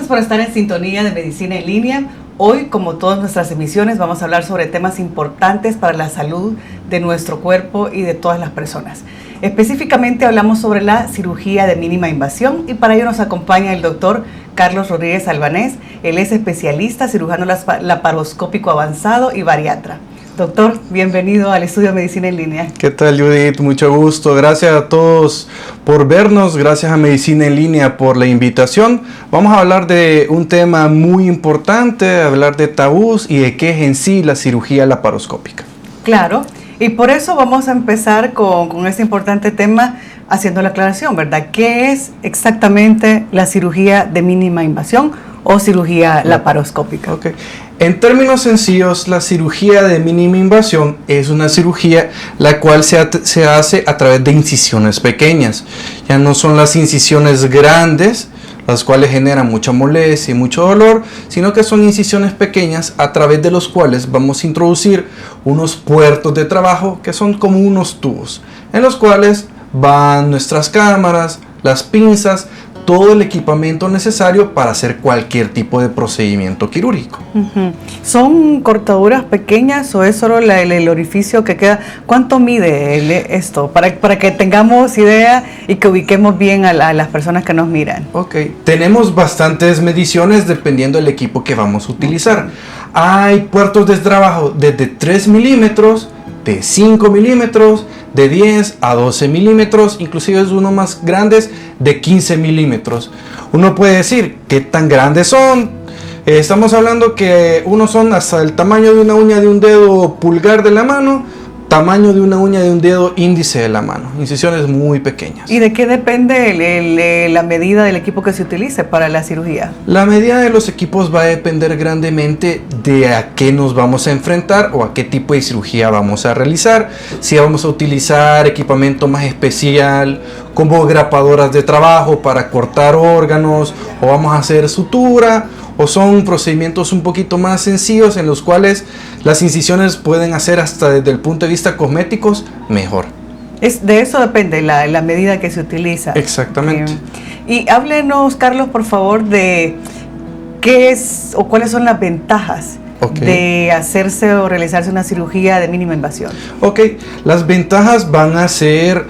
Gracias por estar en sintonía de Medicina en Línea. Hoy, como todas nuestras emisiones, vamos a hablar sobre temas importantes para la salud de nuestro cuerpo y de todas las personas. Específicamente hablamos sobre la cirugía de mínima invasión y para ello nos acompaña el doctor Carlos Rodríguez Albanés. Él es especialista, cirujano laparoscópico avanzado y bariatra. Doctor, bienvenido al estudio de Medicina en Línea. ¿Qué tal, Judith? Mucho gusto. Gracias a todos por vernos. Gracias a Medicina en Línea por la invitación. Vamos a hablar de un tema muy importante, hablar de tabús y de qué es en sí la cirugía laparoscópica. Claro, y por eso vamos a empezar con este importante tema haciendo la aclaración, ¿verdad? ¿Qué es exactamente la cirugía de mínima invasión o cirugía laparoscópica? Okay. En términos sencillos, la cirugía de mínima invasión es una cirugía la cual se hace a través de incisiones pequeñas. Ya no son las incisiones grandes, las cuales generan mucha molestia y mucho dolor, sino que son incisiones pequeñas a través de los cuales vamos a introducir unos puertos de trabajo que son como unos tubos, en los cuales van nuestras cámaras, las pinzas, todo el equipamiento necesario para hacer cualquier tipo de procedimiento quirúrgico. ¿Son cortaduras pequeñas o es solo el orificio que queda? ¿Cuánto mide esto? Para que tengamos idea y que ubiquemos bien a las personas que nos miran. Ok, tenemos bastantes mediciones dependiendo del equipo que vamos a utilizar. Hay puertos de trabajo desde 3 milímetros, de 5 milímetros, de 10 a 12 milímetros, inclusive es uno más grandes de 15 milímetros. Uno puede decir, ¿qué tan grandes son? Estamos hablando que unos son hasta el tamaño de una uña de un dedo pulgar de la mano, tamaño de una uña de un dedo índice de la mano, incisiones muy pequeñas. ¿Y de qué depende la medida del equipo que se utilice para la cirugía? La medida de los equipos va a depender grandemente de a qué nos vamos a enfrentar o a qué tipo de cirugía vamos a realizar. Si vamos a utilizar equipamiento más especial, como grapadoras de trabajo para cortar órganos, o vamos a hacer sutura, o son procedimientos un poquito más sencillos en los cuales las incisiones pueden hacer hasta desde el punto de vista cosméticos mejor. De eso depende la medida que se utiliza. Exactamente. Y háblenos, Carlos, por favor, de qué es o cuáles son las ventajas de hacerse o realizarse una cirugía de mínima invasión. Ok, las ventajas van a ser,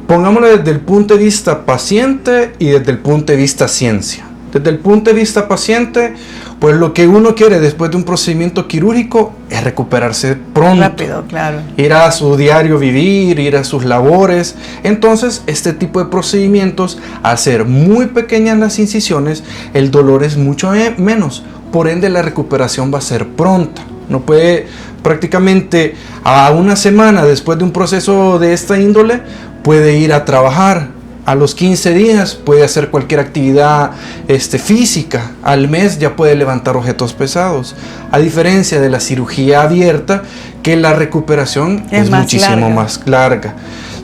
pongámoslo desde el punto de vista paciente y desde el punto de vista ciencia. Desde el punto de vista paciente, pues lo que uno quiere después de un procedimiento quirúrgico es recuperarse pronto. Rápido, claro. Ir a su diario vivir, ir a sus labores. Entonces, este tipo de procedimientos, al ser muy pequeñas las incisiones, el dolor es mucho menos. Por ende, la recuperación va a ser pronta. No puede, prácticamente a una semana después de un proceso de esta índole, puede ir a trabajar. A los 15 días puede hacer cualquier actividad física. Al mes ya puede levantar objetos pesados. A diferencia de la cirugía abierta, que la recuperación es muchísimo más larga.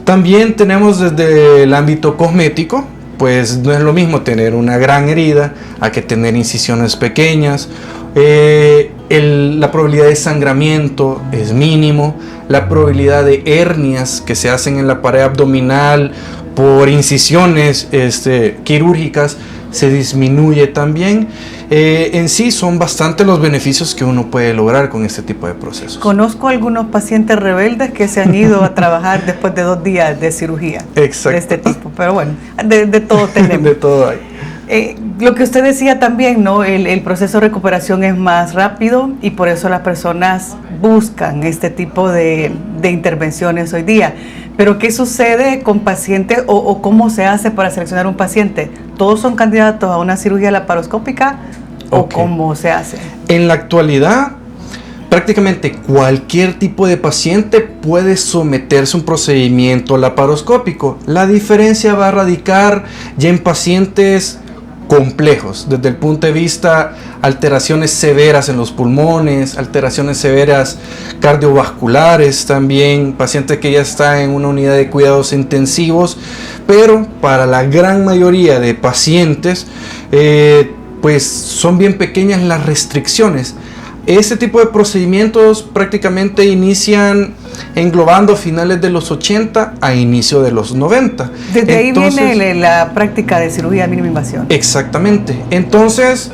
También tenemos desde el ámbito cosmético, pues no es lo mismo tener una gran herida a que tener incisiones pequeñas. La probabilidad de sangramiento es mínimo. La probabilidad de hernias que se hacen en la pared abdominal por incisiones quirúrgicas se disminuye también. En sí son bastante los beneficios que uno puede lograr con este tipo de procesos. Conozco algunos pacientes rebeldes que se han ido a trabajar después de 2 días de cirugía. Exacto. De este tipo, pero bueno, de todo tenemos. De todo hay. Lo que usted decía también, ¿no? El proceso de recuperación es más rápido y por eso las personas buscan este tipo de intervenciones hoy día. Pero ¿qué sucede con pacientes o cómo se hace para seleccionar un paciente? ¿Todos son candidatos a una cirugía laparoscópica o cómo se hace? En la actualidad, prácticamente cualquier tipo de paciente puede someterse a un procedimiento laparoscópico. La diferencia va a radicar ya en pacientes complejos, desde el punto de vista alteraciones severas en los pulmones, alteraciones severas cardiovasculares también, pacientes que ya están en una unidad de cuidados intensivos, pero para la gran mayoría de pacientes, pues son bien pequeñas las restricciones. Este tipo de procedimientos prácticamente inician englobando finales de los 80 a inicio de los 90. Desde ahí viene la práctica de cirugía de mínima invasión. Exactamente. Entonces,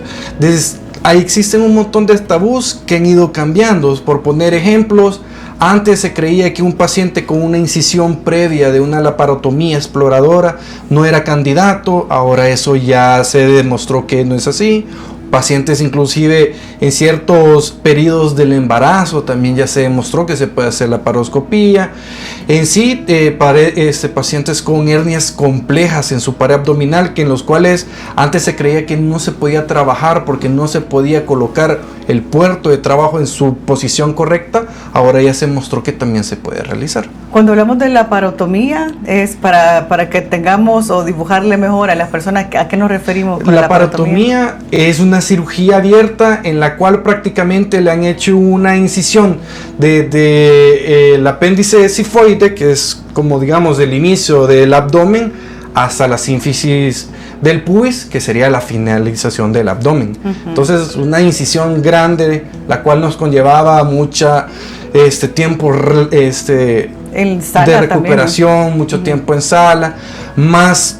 ahí existen un montón de tabús que han ido cambiando. Por poner ejemplos, antes se creía que un paciente con una incisión previa de una laparotomía exploradora no era candidato. Ahora eso ya se demostró que no es así. Pacientes inclusive en ciertos periodos del embarazo también ya se demostró que se puede hacer laparoscopía. En sí, pacientes con hernias complejas en su pared abdominal, que en los cuales antes se creía que no se podía trabajar porque no se podía colocar el puerto de trabajo en su posición correcta, ahora ya se mostró que también se puede realizar. Cuando hablamos de laparotomía, es para que tengamos o dibujarle mejor a las personas a qué nos referimos. La laparotomía es una cirugía abierta en la cual prácticamente le han hecho una incisión de el apéndice sifoide, que es como digamos del inicio del abdomen hasta la sínfisis del pubis, que sería la finalización del abdomen. Entonces una incisión grande, la cual nos conllevaba mucha tiempo en sala de recuperación, también. Mucho tiempo en sala, más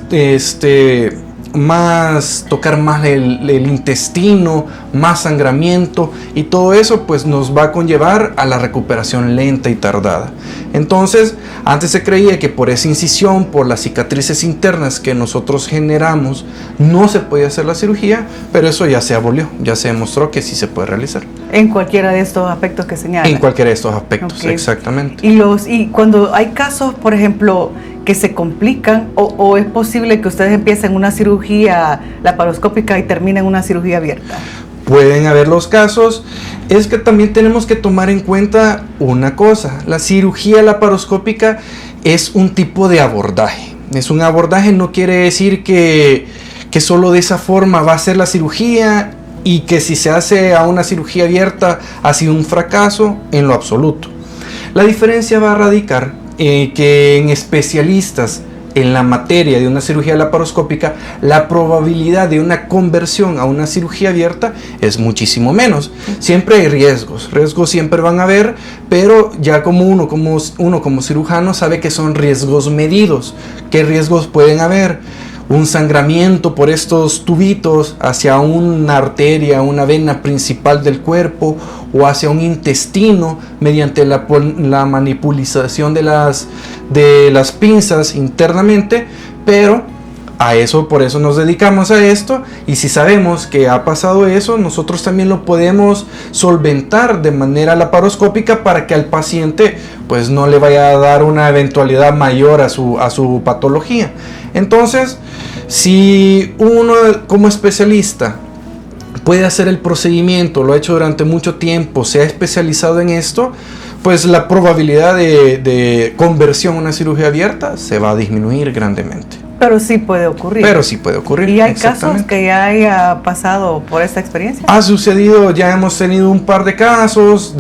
tocar más el intestino, más sangramiento, y todo eso pues nos va a conllevar a la recuperación lenta y tardada. Entonces, antes se creía que por esa incisión, por las cicatrices internas que nosotros generamos, no se podía hacer la cirugía, pero eso ya se abolió, ya se demostró que sí se puede realizar. En cualquiera de estos aspectos que señalan. En cualquiera de estos aspectos, okay. Exactamente. Y cuando hay casos, por ejemplo, que se complican, o es posible que ustedes empiecen una cirugía laparoscópica y terminen una cirugía abierta. Pueden haber los casos. Es que también tenemos que tomar en cuenta una cosa: la cirugía laparoscópica es un tipo de abordaje. Es un abordaje, no quiere decir que solo de esa forma va a ser la cirugía, y que si se hace a una cirugía abierta ha sido un fracaso, en lo absoluto. La diferencia va a radicar que en especialistas en la materia de una cirugía laparoscópica, la probabilidad de una conversión a una cirugía abierta es muchísimo menos. Siempre hay riesgos siempre van a haber, pero ya como uno como cirujano sabe que son riesgos medidos. ¿Qué riesgos pueden haber? Un sangramiento por estos tubitos hacia una arteria, una vena principal del cuerpo, o hacia un intestino mediante la manipulación de las pinzas internamente, pero por eso nos dedicamos a esto, y si sabemos que ha pasado eso, nosotros también lo podemos solventar de manera laparoscópica para que al paciente pues no le vaya a dar una eventualidad mayor a su patología. Entonces, si uno como especialista puede hacer el procedimiento, lo ha hecho durante mucho tiempo, se ha especializado en esto, pues la probabilidad de conversión a una cirugía abierta se va a disminuir grandemente. Pero sí puede ocurrir. ¿Y hay casos que ya haya pasado por esta experiencia? Ha sucedido, ya hemos tenido un par de casos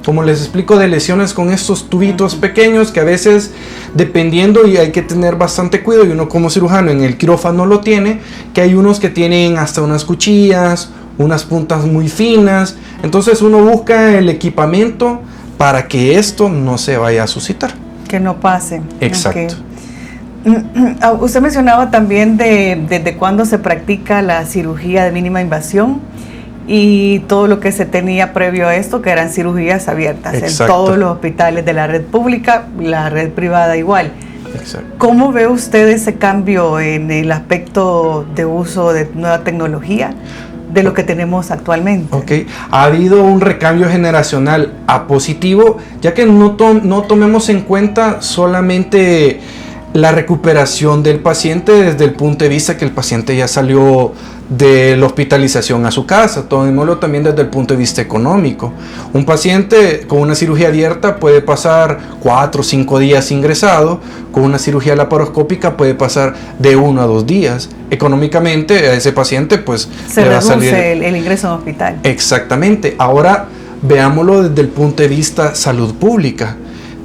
como les explico, de lesiones con estos tubitos pequeños que a veces, dependiendo, y hay que tener bastante cuidado, y uno como cirujano en el quirófano lo tiene, que hay unos que tienen hasta unas cuchillas, unas puntas muy finas. Entonces uno busca el equipamiento para que esto no se vaya a suscitar. Que no pase. Exacto. Okay. Usted mencionaba también desde cuándo se practica la cirugía de mínima invasión y todo lo que se tenía previo a esto, que eran cirugías abiertas. Exacto. En todos los hospitales de la red pública, la red privada igual. Exacto. ¿Cómo ve usted ese cambio en el aspecto de uso de nueva tecnología de lo que tenemos actualmente? Okay. Ha habido un recambio generacional a positivo, ya que no tomemos en cuenta solamente la recuperación del paciente desde el punto de vista que el paciente ya salió de la hospitalización a su casa, tomémoslo también desde el punto de vista económico. Un paciente con una cirugía abierta puede pasar 4 o 5 días ingresado, con una cirugía laparoscópica puede pasar de 1 a 2 días. Económicamente a ese paciente pues se reduce va a salir el ingreso en hospital. Exactamente. Ahora veámoslo desde el punto de vista salud pública.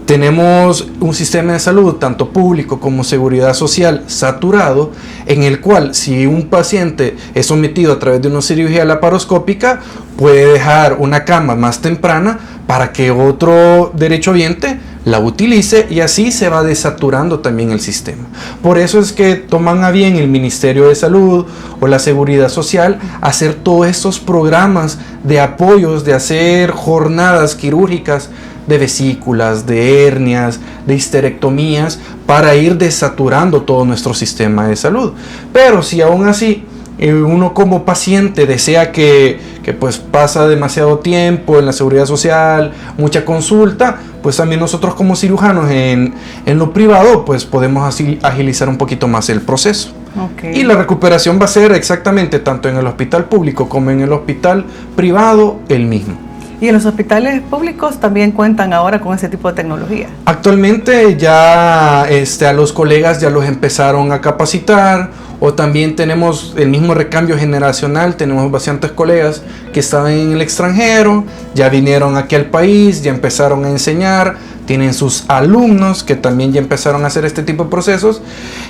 Tenemos un sistema de salud, tanto público como seguridad social, saturado, en el cual si un paciente es sometido a través de una cirugía laparoscópica, puede dejar una cama más temprana para que otro derechohabiente la utilice y así se va desaturando también el sistema. Por eso es que toman a bien el Ministerio de Salud o la Seguridad Social hacer todos estos programas de apoyos, de hacer jornadas quirúrgicas de vesículas, de hernias, de histerectomías, para ir desaturando todo nuestro sistema de salud. Pero si aún así uno como paciente desea que pues pasa demasiado tiempo en la seguridad social, mucha consulta, pues también nosotros como cirujanos en lo privado pues podemos así agilizar un poquito más el proceso. Okay. Y la recuperación va a ser exactamente tanto en el hospital público como en el hospital privado el mismo. ¿Y en los hospitales públicos también cuentan ahora con ese tipo de tecnología? Actualmente ya a los colegas ya los empezaron a capacitar, o también tenemos el mismo recambio generacional, tenemos bastantes colegas que estaban en el extranjero, ya vinieron aquí al país, ya empezaron a enseñar, tienen sus alumnos que también ya empezaron a hacer este tipo de procesos,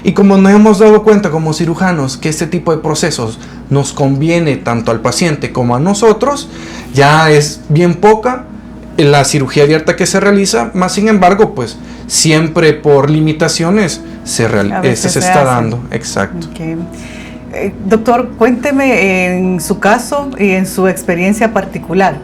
y como nos hemos dado cuenta como cirujanos que este tipo de procesos nos conviene tanto al paciente como a nosotros, ya es bien poca la cirugía abierta que se realiza, más sin embargo, pues siempre por limitaciones se está dando. Exacto. Okay. Doctor, cuénteme en su caso y en su experiencia particular,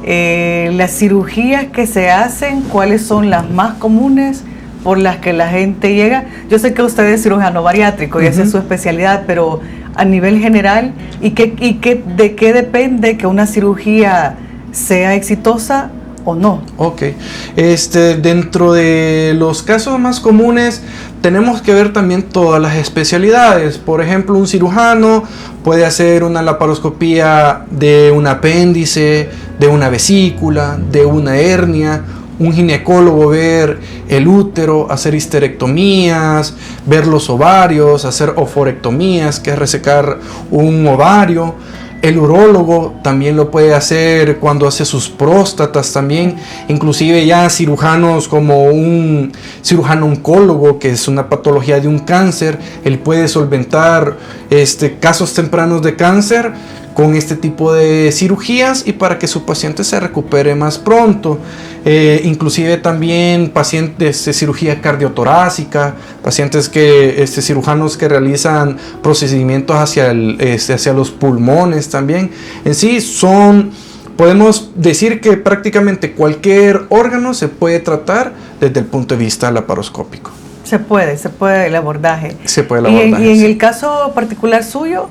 las cirugías que se hacen, ¿cuáles son las más comunes por las que la gente llega? Yo sé que usted es cirujano bariátrico y esa es su especialidad, pero a nivel general, ¿de qué depende que una cirugía sea exitosa o no? Ok, dentro de los casos más comunes tenemos que ver también todas las especialidades. Por ejemplo, un cirujano puede hacer una laparoscopía de un apéndice, de una vesícula, de una hernia. Un ginecólogo ver el útero, hacer histerectomías, ver los ovarios, hacer oforectomías, que es resecar un ovario. El urólogo también lo puede hacer cuando hace sus próstatas también, inclusive ya cirujanos como un cirujano oncólogo, que es una patología de un cáncer, él puede solventar casos tempranos de cáncer con este tipo de cirugías y para que su paciente se recupere más pronto. Inclusive también pacientes de cirugía cardiotorácica, pacientes cirujanos que realizan procedimientos hacia los pulmones también. En sí podemos decir que prácticamente cualquier órgano se puede tratar desde el punto de vista laparoscópico. Se puede el abordaje. Se puede el abordaje. Y en el caso particular suyo,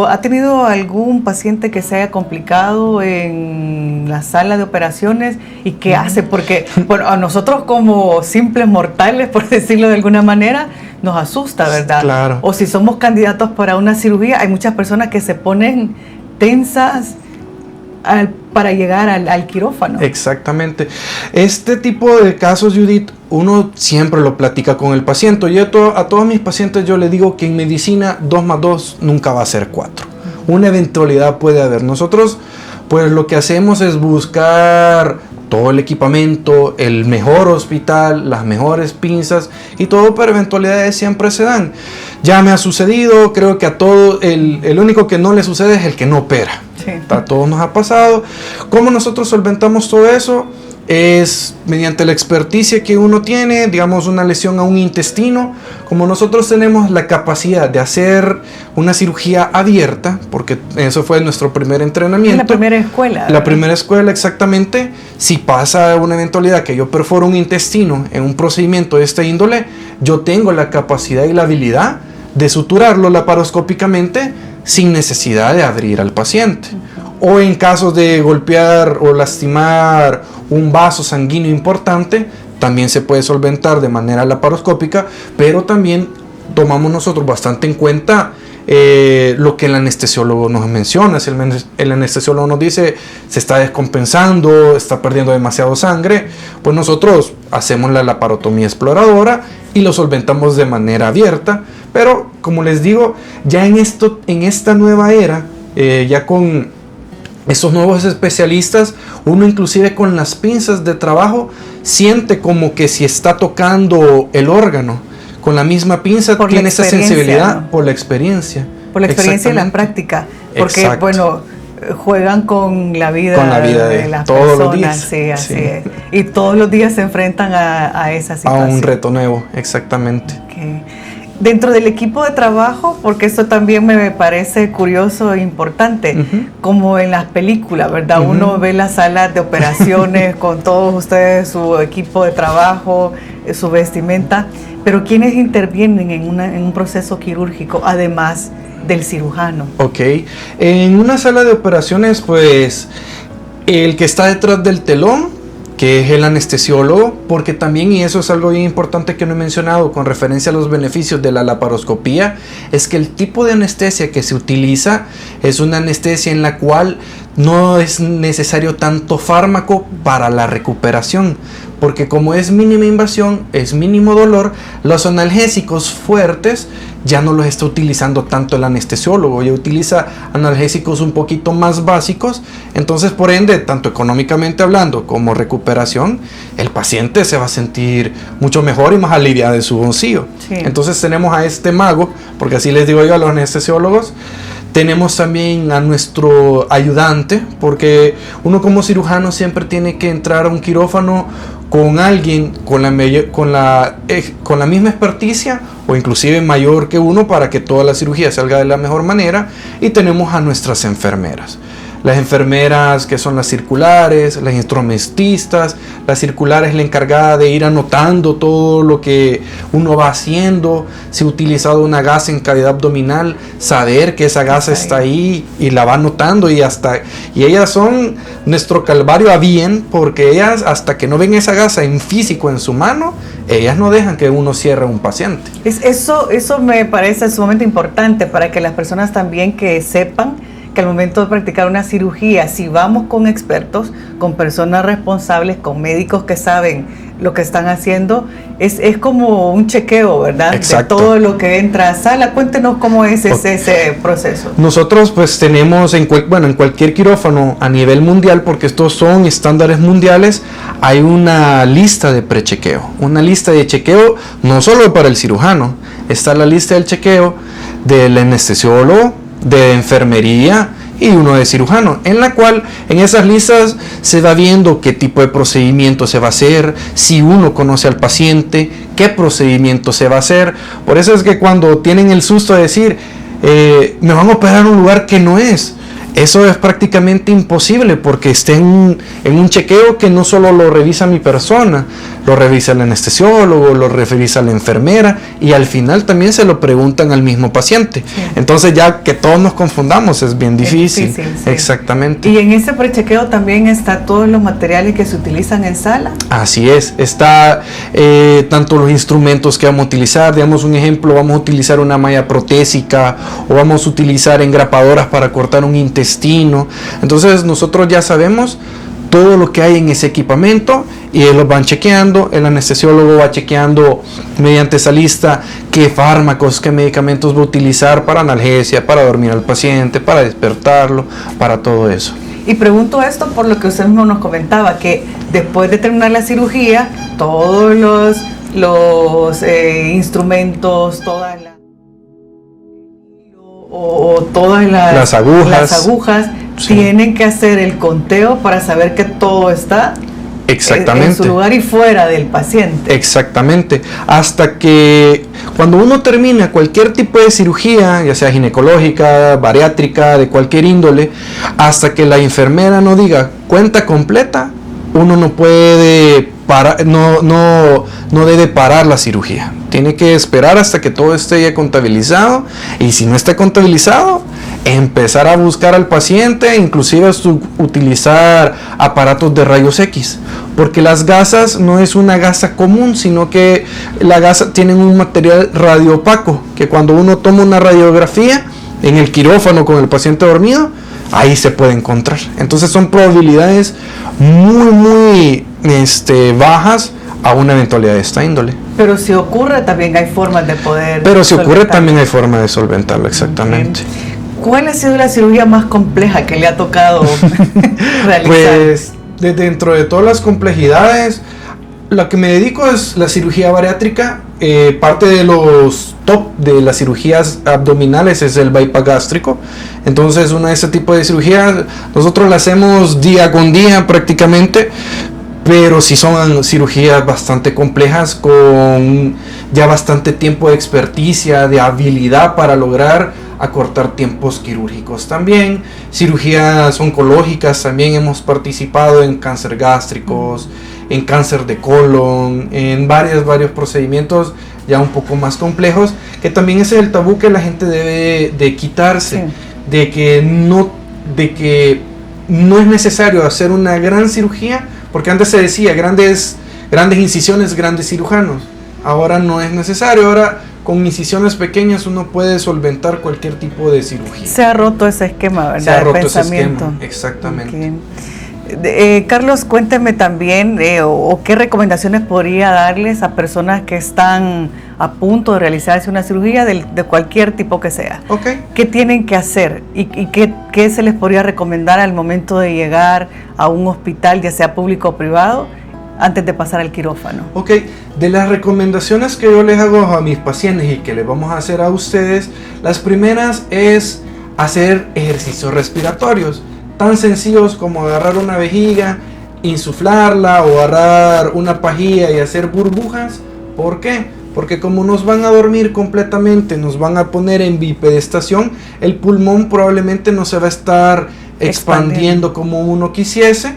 ¿ha tenido algún paciente que se haya complicado en la sala de operaciones? ¿Y qué hace? Porque a nosotros como simples mortales, por decirlo de alguna manera, nos asusta, ¿verdad? Claro. O si somos candidatos para una cirugía, hay muchas personas que se ponen tensas para llegar al quirófano. Exactamente. Este tipo de casos, Judith, uno siempre lo platica con el paciente. Yo a todos mis pacientes yo les digo que en medicina 2 más 2 nunca va a ser 4. Una eventualidad puede haber. Nosotros pues lo que hacemos es buscar todo el equipamiento, el mejor hospital, las mejores pinzas y todo, pero eventualidades siempre se dan. Ya me ha sucedido, creo que a todos, el único que no le sucede es el que no opera. Sí. A todos nos ha pasado. ¿Cómo nosotros solventamos todo eso? Es mediante la experticia que uno tiene, digamos una lesión a un intestino, como nosotros tenemos la capacidad de hacer una cirugía abierta, porque eso fue nuestro primer entrenamiento. La primera escuela. La primera escuela, exactamente. Si pasa una eventualidad que yo perforo un intestino en un procedimiento de esta índole, yo tengo la capacidad y la habilidad de suturarlo laparoscópicamente sin necesidad de abrir al paciente. O en casos de golpear o lastimar un vaso sanguíneo importante, también se puede solventar de manera laparoscópica, pero también tomamos nosotros bastante en cuenta lo que el anestesiólogo nos menciona. Si el anestesiólogo nos dice se está descompensando, está perdiendo demasiado sangre, pues nosotros hacemos la laparotomía exploradora y lo solventamos de manera abierta. Pero como les digo, ya en esta nueva era, ya con esos nuevos especialistas, uno inclusive con las pinzas de trabajo siente como que si está tocando el órgano con la misma pinza, tiene esa sensibilidad, ¿no? Por la experiencia. Por la experiencia y la práctica. Porque, bueno, juegan con la vida, de las todos personas. Los días. Sí, así es. Y todos los días se enfrentan a esa situación. A un reto nuevo, exactamente. Okay. Dentro del equipo de trabajo, porque eso también me parece curioso e importante, como en las películas, ¿verdad? Uno ve las salas de operaciones con todos ustedes, su equipo de trabajo, su vestimenta, pero ¿quiénes intervienen en un proceso quirúrgico, además del cirujano? Ok, en una sala de operaciones, pues, el que está detrás del telón, que es el anestesiólogo, porque también, y eso es algo bien importante que no he mencionado con referencia a los beneficios de la laparoscopía, es que el tipo de anestesia que se utiliza es una anestesia en la cual no es necesario tanto fármaco para la recuperación, porque como es mínima invasión, es mínimo dolor, los analgésicos fuertes ya no los está utilizando tanto el anestesiólogo, ya utiliza analgésicos un poquito más básicos, entonces por ende, tanto económicamente hablando como recuperación, el paciente se va a sentir mucho mejor y más aliviado de su bolsillo. Sí. Entonces tenemos a este mago, porque así les digo yo a los anestesiólogos. Tenemos también a nuestro ayudante, porque uno como cirujano siempre tiene que entrar a un quirófano con alguien con la misma experticia o inclusive mayor que uno para que toda la cirugía salga de la mejor manera. Y tenemos a nuestras enfermeras. Las enfermeras que son las circulares, las instrumentistas. La circular es la encargada de ir anotando todo lo que uno va haciendo. Si ha utilizado una gasa en cavidad abdominal, saber que esa gasa está ahí y la va anotando. Y ellas son nuestro calvario a bien, porque ellas, hasta que no ven esa gasa en físico en su mano, ellas no dejan que uno cierre a un paciente. Eso me parece sumamente importante para que las personas también que sepan que al momento de practicar una cirugía, si vamos con expertos, con personas responsables, con médicos que saben lo que están haciendo, es como un chequeo, ¿verdad? Exacto. De todo lo que entra a sala. Cuéntenos cómo es ese proceso. Nosotros pues tenemos en cualquier quirófano a nivel mundial, porque estos son estándares mundiales, hay una lista de prechequeo, una lista de chequeo no solo para el cirujano, está la lista del chequeo del anestesiólogo, de enfermería y uno de cirujano, en la cual en esas listas se va viendo qué tipo de procedimiento se va a hacer, si uno conoce al paciente, qué procedimiento se va a hacer. Por eso es que cuando tienen el susto de decir me van a operar en un lugar que no es, eso es prácticamente imposible, porque está en un chequeo que no solo lo revisa mi persona, lo revisa el anestesiólogo, lo revisa la enfermera, y al final también se lo preguntan al mismo paciente. Sí. Entonces ya que todos nos confundamos es bien difícil. Sí. Exactamente. ¿Y en ese prechequeo también está todos los materiales que se utilizan en sala? Así es, está tanto los instrumentos que vamos a utilizar, digamos un ejemplo, vamos a utilizar una malla protésica o vamos a utilizar engrapadoras para cortar un intestino. Entonces nosotros ya sabemos todo lo que hay en ese equipamiento y ellos van chequeando, el anestesiólogo va chequeando mediante esa lista qué fármacos, qué medicamentos va a utilizar para analgesia, para dormir al paciente, para despertarlo, para todo eso. Y pregunto esto por lo que usted mismo nos comentaba, que después de terminar la cirugía, todos los instrumentos, todas las agujas sí, tienen que hacer el conteo para saber que todo está en su lugar y fuera del paciente. Exactamente. Hasta que cuando uno termina cualquier tipo de cirugía, ya sea ginecológica, bariátrica, de cualquier índole, hasta que la enfermera no diga cuenta completa, uno no puede parar, no debe parar la cirugía. Tiene que esperar hasta que todo esté ya contabilizado, y si no está contabilizado, empezar a buscar al paciente, inclusive utilizar aparatos de rayos X, porque las gasas no es una gasa común, sino que la gasa tiene un material radioopaco, que cuando uno toma una radiografía en el quirófano con el paciente dormido, ahí se puede encontrar. Entonces son probabilidades muy bajas a una eventualidad de esta índole. Pero si ocurre, también hay formas de poder... Pero si ocurre, también hay forma de solventarlo, exactamente. ¿Cuál ha sido la cirugía más compleja que le ha tocado realizar? Pues, dentro de todas las complejidades, lo que me dedico es la cirugía bariátrica, parte de los top de las cirugías abdominales es el bypass gástrico. Entonces, una de ese tipo de cirugías nosotros la hacemos día con día prácticamente, pero sí son cirugías bastante complejas con ya bastante tiempo de experticia, de habilidad para lograr acortar tiempos quirúrgicos. También cirugías oncológicas, también hemos participado en cáncer gástricos, en cáncer de colon, en varios procedimientos ya un poco más complejos, que también ese es el tabú que la gente debe de quitarse, sí. de que no es necesario hacer una gran cirugía, porque antes se decía grandes incisiones, grandes cirujanos. Ahora no es necesario, ahora con incisiones pequeñas uno puede solventar cualquier tipo de cirugía. Se ha roto ese esquema, ¿verdad? Se ha roto ese esquema, exactamente. Carlos, cuénteme también o qué recomendaciones podría darles a personas que están a punto de realizarse una cirugía de cualquier tipo que sea. Okay. ¿Qué tienen que hacer y qué se les podría recomendar al momento de llegar a un hospital, ya sea público o privado, antes de pasar al quirófano? Ok, de las recomendaciones que yo les hago a mis pacientes y que les vamos a hacer a ustedes, las primeras es hacer ejercicios respiratorios, tan sencillos como agarrar una vejiga, insuflarla o agarrar una pajilla y hacer burbujas. ¿Por qué? Porque como nos van a dormir completamente, nos van a poner en bipedestación, el pulmón probablemente no se va a estar expandiendo como uno quisiese,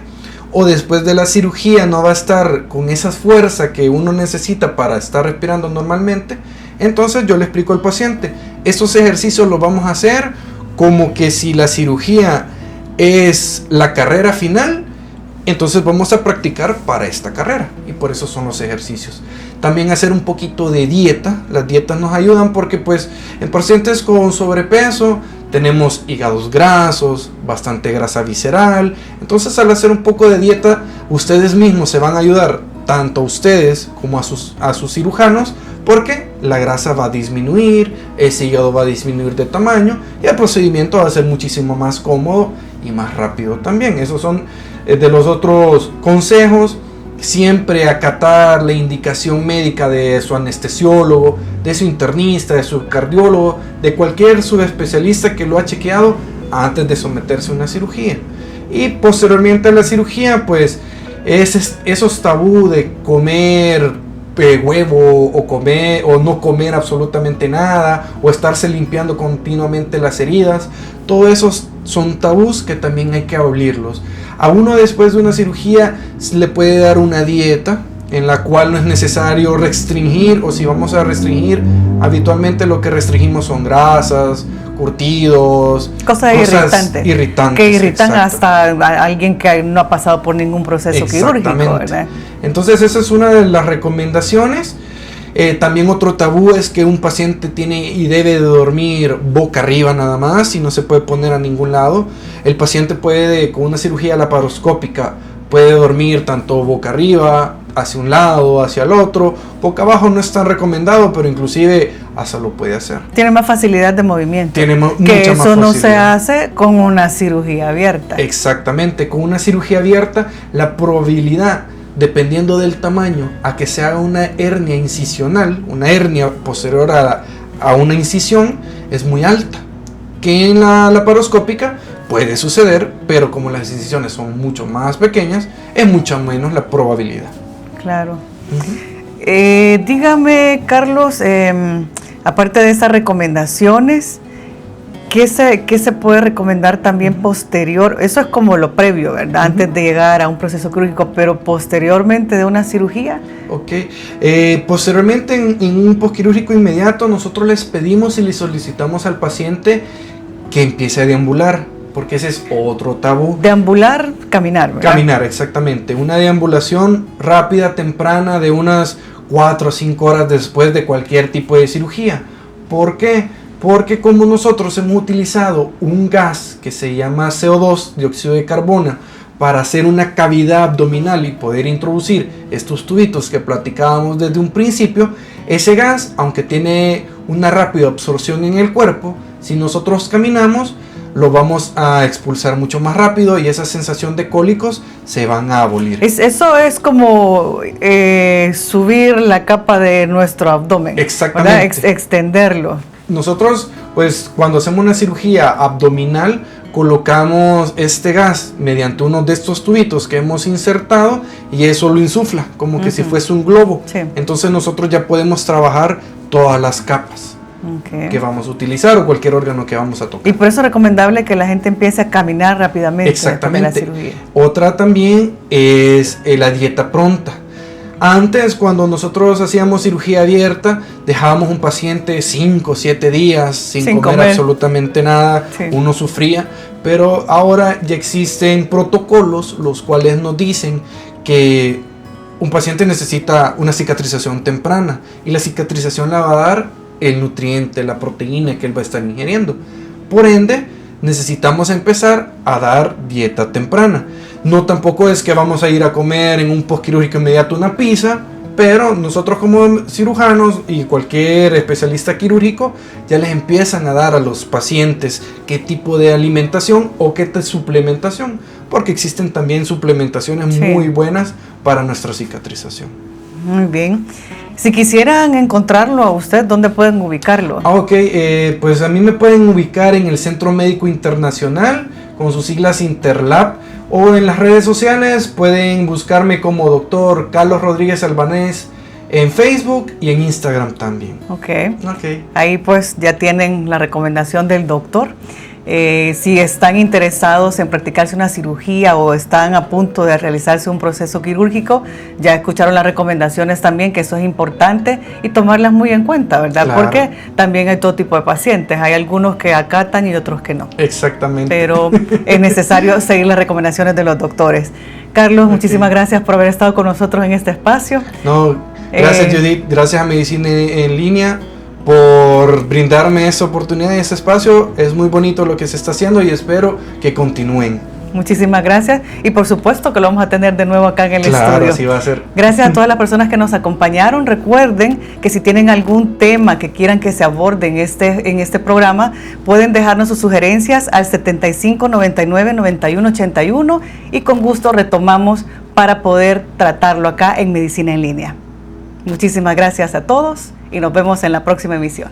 o después de la cirugía no va a estar con esa fuerza que uno necesita para estar respirando normalmente. Entonces yo le explico al paciente, estos ejercicios los vamos a hacer como que si la cirugía es la carrera final, entonces vamos a practicar para esta carrera, y por eso son los ejercicios. También hacer un poquito de dieta. Las dietas nos ayudan porque pues en pacientes con sobrepeso tenemos hígados grasos, bastante grasa visceral. Entonces al hacer un poco de dieta, ustedes mismos se van a ayudar, tanto a ustedes como a sus cirujanos, porque la grasa va a disminuir, ese hígado va a disminuir de tamaño y el procedimiento va a ser muchísimo más cómodo y más rápido también. Esos son de los otros consejos. Siempre acatar la indicación médica de su anestesiólogo, de su internista, de su cardiólogo, de cualquier subespecialista que lo ha chequeado antes de someterse a una cirugía. Y posteriormente a la cirugía, pues esos tabú de comer huevo o no comer absolutamente nada, o estarse limpiando continuamente las heridas, todos esos son tabús que también hay que abolirlos. A uno después de una cirugía se le puede dar una dieta en la cual no es necesario restringir, o si vamos a restringir, habitualmente lo que restringimos son grasas, curtidos, cosas irritantes que irritan, exacto, hasta a alguien que no ha pasado por ningún proceso quirúrgico, ¿verdad? Entonces esa es una de las recomendaciones. También otro tabú es que un paciente tiene y debe de dormir boca arriba nada más y no se puede poner a ningún lado. El paciente puede, con una cirugía laparoscópica, puede dormir tanto boca arriba, hacia un lado, hacia el otro. Boca abajo no es tan recomendado, pero inclusive hasta lo puede hacer. Tiene más facilidad de movimiento. Tiene mucha que más eso facilidad. No se hace con una cirugía abierta. Exactamente, con una cirugía abierta la probabilidad, dependiendo del tamaño, a que se haga una hernia incisional, una hernia posterior a una incisión, es muy alta. Que en la laparoscópica puede suceder, pero como las incisiones son mucho más pequeñas, es mucho menos la probabilidad. Claro. Dígame, Carlos, aparte de esas recomendaciones, ¿qué se puede recomendar también posterior? Eso es como lo previo, ¿verdad? Antes de llegar a un proceso quirúrgico, pero posteriormente de una cirugía. Ok. Posteriormente, en un postquirúrgico inmediato, nosotros les pedimos y le solicitamos al paciente que empiece a deambular, porque ese es otro tabú. Deambular, caminar, ¿verdad? Caminar, exactamente. Una deambulación rápida, temprana, de unas 4 o 5 horas después de cualquier tipo de cirugía. ¿Por qué? Porque como nosotros hemos utilizado un gas que se llama CO2, dióxido de carbono, para hacer una cavidad abdominal y poder introducir estos tubitos que platicábamos desde un principio, ese gas, aunque tiene una rápida absorción en el cuerpo, si nosotros caminamos, lo vamos a expulsar mucho más rápido y esa sensación de cólicos se van a abolir. Eso es como subir la capa de nuestro abdomen. Exactamente. Extenderlo. Nosotros, pues, cuando hacemos una cirugía abdominal, colocamos este gas mediante uno de estos tubitos que hemos insertado y eso lo insufla, como que si fuese un globo. Sí. Entonces nosotros ya podemos trabajar todas las capas que vamos a utilizar o cualquier órgano que vamos a tocar. Y por eso es recomendable que la gente empiece a caminar rápidamente. Exactamente. Después de la cirugía. Otra también es la dieta pronta. Antes, cuando nosotros hacíamos cirugía abierta, dejábamos un paciente 5 o 7 días sin comer absolutamente nada, sí. Uno sufría, pero ahora ya existen protocolos los cuales nos dicen que un paciente necesita una cicatrización temprana y la cicatrización la va a dar el nutriente, la proteína que él va a estar ingiriendo. Por ende, necesitamos empezar a dar dieta temprana. No tampoco es que vamos a ir a comer en un postquirúrgico inmediato una pizza, pero nosotros como cirujanos y cualquier especialista quirúrgico ya les empiezan a dar a los pacientes qué tipo de alimentación o qué de suplementación, porque existen también suplementaciones muy buenas para nuestra cicatrización. Muy bien. Si quisieran encontrarlo a usted, ¿dónde pueden ubicarlo? Pues a mí me pueden ubicar en el Centro Médico Internacional, con sus siglas Interlab, o en las redes sociales pueden buscarme como Dr. Carlos Rodríguez Albanés en Facebook y en Instagram también. Ahí pues ya tienen la recomendación del doctor. Si están interesados en practicarse una cirugía o están a punto de realizarse un proceso quirúrgico, ya escucharon las recomendaciones también, que eso es importante y tomarlas muy en cuenta, ¿verdad? Claro. Porque también hay todo tipo de pacientes, hay algunos que acatan y otros que no. Exactamente. Pero es necesario seguir las recomendaciones de los doctores. Carlos, muchísimas gracias por haber estado con nosotros en este espacio. No, gracias Judith, gracias a Medicina en Línea por brindarme esa oportunidad y ese espacio. Es muy bonito lo que se está haciendo y espero que continúen. Muchísimas gracias y por supuesto que lo vamos a tener de nuevo acá en el estudio. Claro, así va a ser. Gracias a todas las personas que nos acompañaron. Recuerden que si tienen algún tema que quieran que se aborde en este programa, pueden dejarnos sus sugerencias al 75 99 91 81 y con gusto retomamos para poder tratarlo acá en Medicina en Línea. Muchísimas gracias a todos y nos vemos en la próxima emisión.